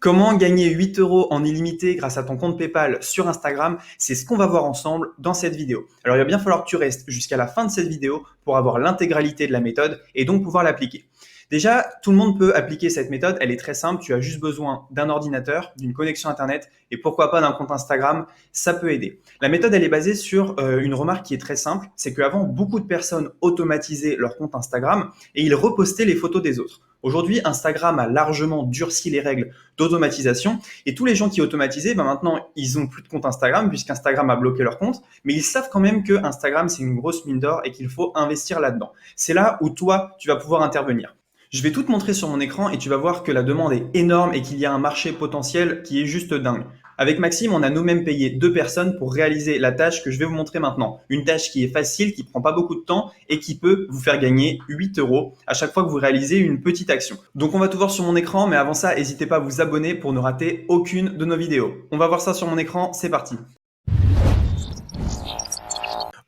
Comment gagner 8 € en illimité grâce à ton compte PayPal sur Instagram? C'est ce qu'on va voir ensemble dans cette vidéo. Alors il va bien falloir que tu restes jusqu'à la fin de cette vidéo pour avoir l'intégralité de la méthode et donc pouvoir l'appliquer. Déjà, tout le monde peut appliquer cette méthode, elle est très simple, tu as juste besoin d'un ordinateur, d'une connexion Internet et pourquoi pas d'un compte Instagram, ça peut aider. La méthode, elle est basée sur une remarque qui est très simple, c'est qu'avant, beaucoup de personnes automatisaient leur compte Instagram et ils repostaient les photos des autres. Aujourd'hui, Instagram a largement durci les règles d'automatisation et tous les gens qui automatisaient, maintenant, ils ont plus de compte Instagram puisqu'Instagram a bloqué leur compte, mais ils savent quand même que Instagram, c'est une grosse mine d'or et qu'il faut investir là-dedans. C'est là où toi, tu vas pouvoir intervenir. Je vais tout te montrer sur mon écran et tu vas voir que la demande est énorme et qu'il y a un marché potentiel qui est juste dingue. Avec Maxime, on a nous-mêmes payé 2 personnes pour réaliser la tâche que je vais vous montrer maintenant. Une tâche qui est facile, qui prend pas beaucoup de temps et qui peut vous faire gagner 8 € à chaque fois que vous réalisez une petite action. Donc on va tout voir sur mon écran, mais avant ça, n'hésitez pas à vous abonner pour ne rater aucune de nos vidéos. On va voir ça sur mon écran, c'est parti.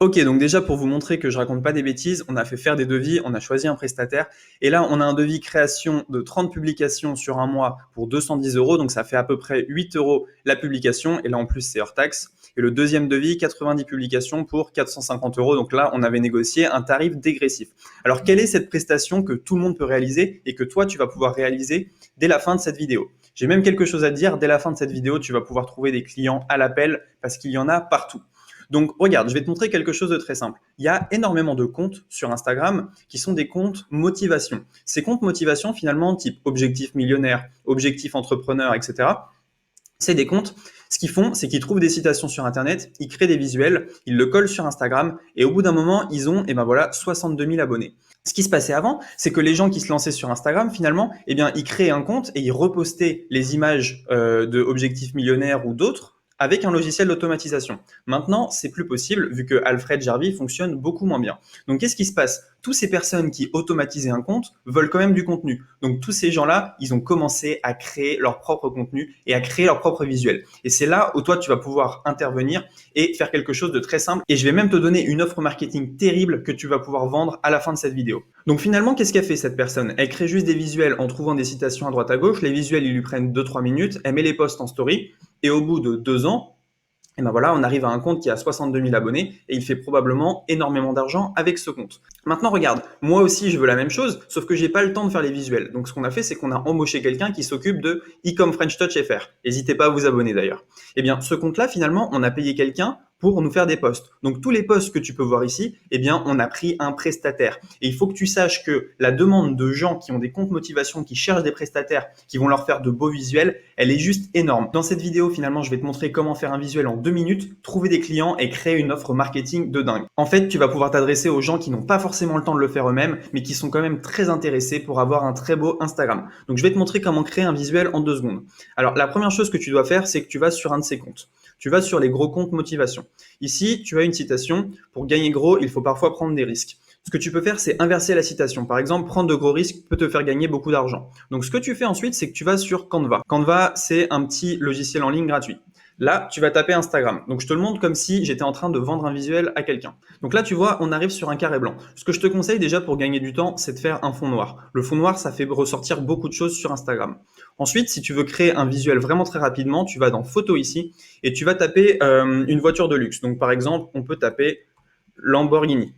Ok, donc déjà pour vous montrer que je raconte pas des bêtises, on a fait faire des devis, on a choisi un prestataire et là on a un devis création de 30 publications sur un mois pour 210 €, donc ça fait à peu près 8 € la publication et là en plus c'est hors taxe. Et le deuxième devis, 90 publications pour 450 €, donc là on avait négocié un tarif dégressif. Alors quelle est cette prestation que tout le monde peut réaliser et que toi tu vas pouvoir réaliser dès la fin de cette vidéo? J'ai même quelque chose à te dire, dès la fin de cette vidéo tu vas pouvoir trouver des clients à l'appel parce qu'il y en a partout. Donc, regarde, je vais te montrer quelque chose de très simple. Il y a énormément de comptes sur Instagram qui sont des comptes motivation. Ces comptes motivation, finalement, type objectif millionnaire, objectif entrepreneur, etc., c'est des comptes. Ce qu'ils font, c'est qu'ils trouvent des citations sur Internet, ils créent des visuels, ils le collent sur Instagram et au bout d'un moment, ils ont 62 000 abonnés. Ce qui se passait avant, c'est que les gens qui se lançaient sur Instagram, finalement, ils créaient un compte et ils repostaient les images de Objectif Millionnaire ou d'autres avec un logiciel d'automatisation. Maintenant, c'est plus possible vu que Alfred Jarvis fonctionne beaucoup moins bien. Donc, qu'est-ce qui se passe? Toutes ces personnes qui automatisaient un compte veulent quand même du contenu. Donc, tous ces gens-là, ils ont commencé à créer leur propre contenu et à créer leur propre visuel. Et c'est là où toi, tu vas pouvoir intervenir et faire quelque chose de très simple. Et je vais même te donner une offre marketing terrible que tu vas pouvoir vendre à la fin de cette vidéo. Donc finalement, qu'est-ce qu'a fait cette personne? Elle crée juste des visuels en trouvant des citations à droite à gauche. Les visuels, ils lui prennent 2-3 minutes. Elle met les posts en story. Et au bout de 2 ans, on arrive à un compte qui a 62 000 abonnés et il fait probablement énormément d'argent avec ce compte. Maintenant, regarde, moi aussi je veux la même chose, sauf que j'ai pas le temps de faire les visuels. Donc ce qu'on a fait, c'est qu'on a embauché quelqu'un qui s'occupe de Ecom French Touch FR. N'hésitez pas à vous abonner d'ailleurs. Eh bien, ce compte-là, finalement, on a payé quelqu'un pour nous faire des posts. Donc tous les posts que tu peux voir ici, on a pris un prestataire. Et il faut que tu saches que la demande de gens qui ont des comptes motivation, qui cherchent des prestataires, qui vont leur faire de beaux visuels, elle est juste énorme. Dans cette vidéo, finalement, je vais te montrer comment faire un visuel en 2 minutes, trouver des clients et créer une offre marketing de dingue. En fait, tu vas pouvoir t'adresser aux gens qui n'ont pas forcément le temps de le faire eux-mêmes, mais qui sont quand même très intéressés pour avoir un très beau Instagram. Donc je vais te montrer comment créer un visuel en 2 secondes. Alors la première chose que tu dois faire, c'est que tu vas sur un de ces comptes. Tu vas sur les gros comptes motivation. Ici, tu as une citation. Pour gagner gros, il faut parfois prendre des risques. Ce que tu peux faire, c'est inverser la citation. Par exemple, prendre de gros risques peut te faire gagner beaucoup d'argent. Donc, ce que tu fais ensuite, c'est que tu vas sur Canva. Canva, c'est un petit logiciel en ligne gratuit. Là, tu vas taper Instagram. Donc, je te le montre comme si j'étais en train de vendre un visuel à quelqu'un. Donc là, tu vois, on arrive sur un carré blanc. Ce que je te conseille déjà pour gagner du temps, c'est de faire un fond noir. Le fond noir, ça fait ressortir beaucoup de choses sur Instagram. Ensuite, si tu veux créer un visuel vraiment très rapidement, tu vas dans Photo ici et tu vas taper une voiture de luxe. Donc, par exemple, on peut taper Lamborghini.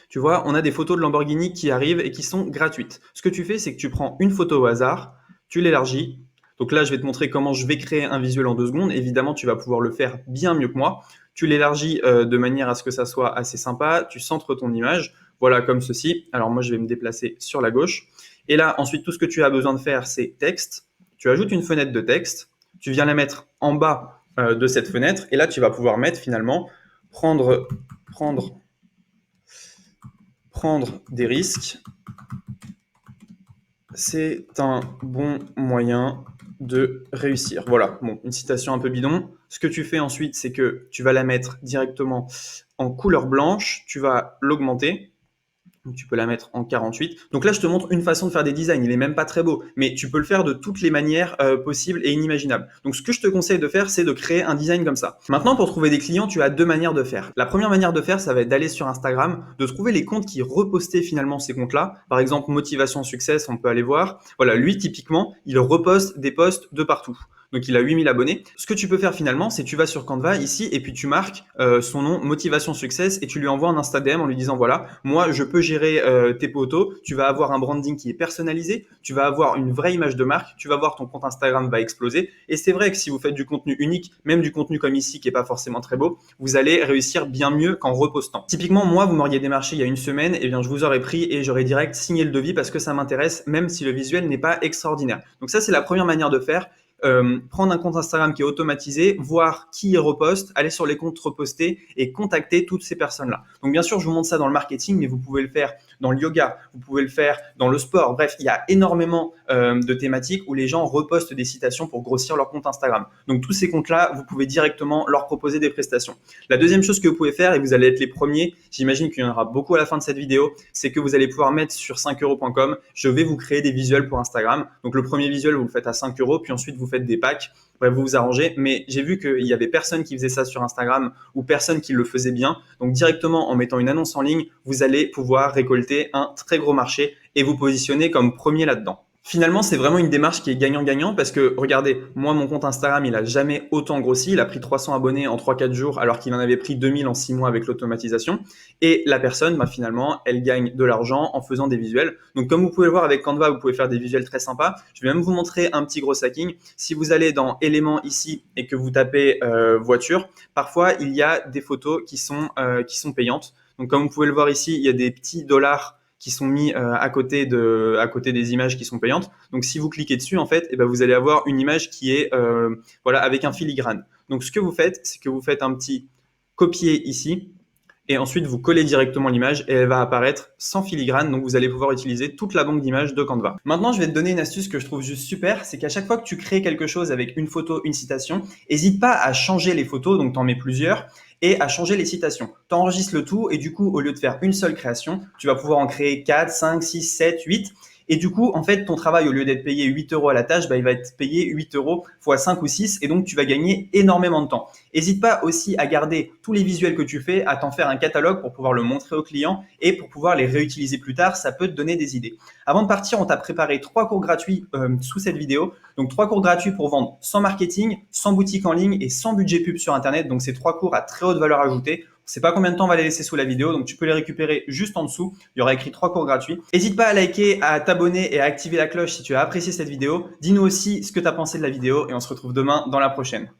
Tu vois, on a des photos de Lamborghini qui arrivent et qui sont gratuites. Ce que tu fais, c'est que tu prends une photo au hasard, tu l'élargis. Donc là, je vais te montrer comment je vais créer un visuel en 2 secondes. Évidemment, tu vas pouvoir le faire bien mieux que moi. Tu l'élargis de manière à ce que ça soit assez sympa. Tu centres ton image, voilà, comme ceci. Alors moi, je vais me déplacer sur la gauche. Et là, ensuite, tout ce que tu as besoin de faire, c'est texte. Tu ajoutes une fenêtre de texte. Tu viens la mettre en bas de cette fenêtre. Et là, tu vas pouvoir mettre finalement prendre des risques, c'est un bon moyen de réussir. Voilà, bon, une citation un peu bidon. Ce que tu fais ensuite, c'est que tu vas la mettre directement en couleur blanche, tu vas l'augmenter. Donc, tu peux la mettre en 48. Donc là, je te montre une façon de faire des designs. Il est même pas très beau, mais tu peux le faire de toutes les manières possibles et inimaginables. Donc, ce que je te conseille de faire, c'est de créer un design comme ça. Maintenant, pour trouver des clients, tu as deux manières de faire. La première manière de faire, ça va être d'aller sur Instagram, de trouver les comptes qui repostaient finalement ces comptes-là. Par exemple, Motivation Success, on peut aller voir. Voilà, lui, typiquement, il reposte des posts de partout. Donc il a 8000 abonnés. Ce que tu peux faire finalement, c'est tu vas sur Canva ici et puis tu marques son nom Motivation Success et tu lui envoies un Insta DM en lui disant voilà, moi je peux gérer tes potos, tu vas avoir un branding qui est personnalisé, tu vas avoir une vraie image de marque, tu vas voir ton compte Instagram va exploser. Et c'est vrai que si vous faites du contenu unique, même du contenu comme ici qui est pas forcément très beau, vous allez réussir bien mieux qu'en repostant. Typiquement, moi, vous m'auriez démarché il y a une semaine, et bien je vous aurais pris et j'aurais direct signé le devis parce que ça m'intéresse, même si le visuel n'est pas extraordinaire. Donc ça, c'est la première manière de faire. Prendre un compte Instagram qui est automatisé, voir qui y reposte, aller sur les comptes repostés et contacter toutes ces personnes-là. Donc bien sûr, je vous montre ça dans le marketing, mais vous pouvez le faire dans le yoga, vous pouvez le faire dans le sport. Bref, il y a énormément de thématiques où les gens repostent des citations pour grossir leur compte Instagram. Donc tous ces comptes-là, vous pouvez directement leur proposer des prestations. La deuxième chose que vous pouvez faire, et vous allez être les premiers, j'imagine qu'il y en aura beaucoup à la fin de cette vidéo, c'est que vous allez pouvoir mettre sur 5euros.com, je vais vous créer des visuels pour Instagram. Donc le premier visuel, vous le faites à 5 euros, puis ensuite vous faites des packs, bref, vous vous arrangez. Mais j'ai vu qu'il y avait personne qui faisait ça sur Instagram ou personne qui le faisait bien. Donc directement en mettant une annonce en ligne, vous allez pouvoir récolter un très gros marché et vous positionner comme premier là-dedans. Finalement, c'est vraiment une démarche qui est gagnant-gagnant parce que, regardez, moi, mon compte Instagram, il a jamais autant grossi. Il a pris 300 abonnés en 3-4 jours alors qu'il en avait pris 2000 en 6 mois avec l'automatisation. Et la personne, bah, finalement, elle gagne de l'argent en faisant des visuels. Donc, comme vous pouvez le voir avec Canva, vous pouvez faire des visuels très sympas. Je vais même vous montrer un petit gros hacking. Si vous allez dans éléments ici et que vous tapez voiture, parfois, il y a des photos qui sont payantes. Donc, comme vous pouvez le voir ici, il y a des petits dollars qui sont mis à côté des images qui sont payantes. Donc si vous cliquez dessus, en fait, vous allez avoir une image qui est voilà, avec un filigrane. Donc ce que vous faites, c'est que vous faites un petit copier ici et ensuite vous collez directement l'image et elle va apparaître sans filigrane, donc vous allez pouvoir utiliser toute la banque d'images de Canva. Maintenant, je vais te donner une astuce que je trouve juste super, c'est qu'à chaque fois que tu crées quelque chose avec une photo, une citation, n'hésite pas à changer les photos, donc tu en mets plusieurs, et à changer les citations. Tu enregistres le tout et du coup, au lieu de faire une seule création, tu vas pouvoir en créer 4, 5, 6, 7, 8. Et du coup, en fait, ton travail, au lieu d'être payé 8 euros à la tâche, il va être payé 8 euros fois 5 ou 6 et donc tu vas gagner énormément de temps. N'hésite pas aussi à garder tous les visuels que tu fais, à t'en faire un catalogue pour pouvoir le montrer aux clients et pour pouvoir les réutiliser plus tard, ça peut te donner des idées. Avant de partir, on t'a préparé 3 cours gratuits sous cette vidéo. Donc 3 cours gratuits pour vendre sans marketing, sans boutique en ligne et sans budget pub sur Internet. Donc c'est 3 cours à très haute valeur ajoutée. Je ne sais pas combien de temps on va les laisser sous la vidéo, donc tu peux les récupérer juste en dessous. Il y aura écrit 3 cours gratuits. N'hésite pas à liker, à t'abonner et à activer la cloche si tu as apprécié cette vidéo. Dis-nous aussi ce que tu as pensé de la vidéo et on se retrouve demain dans la prochaine.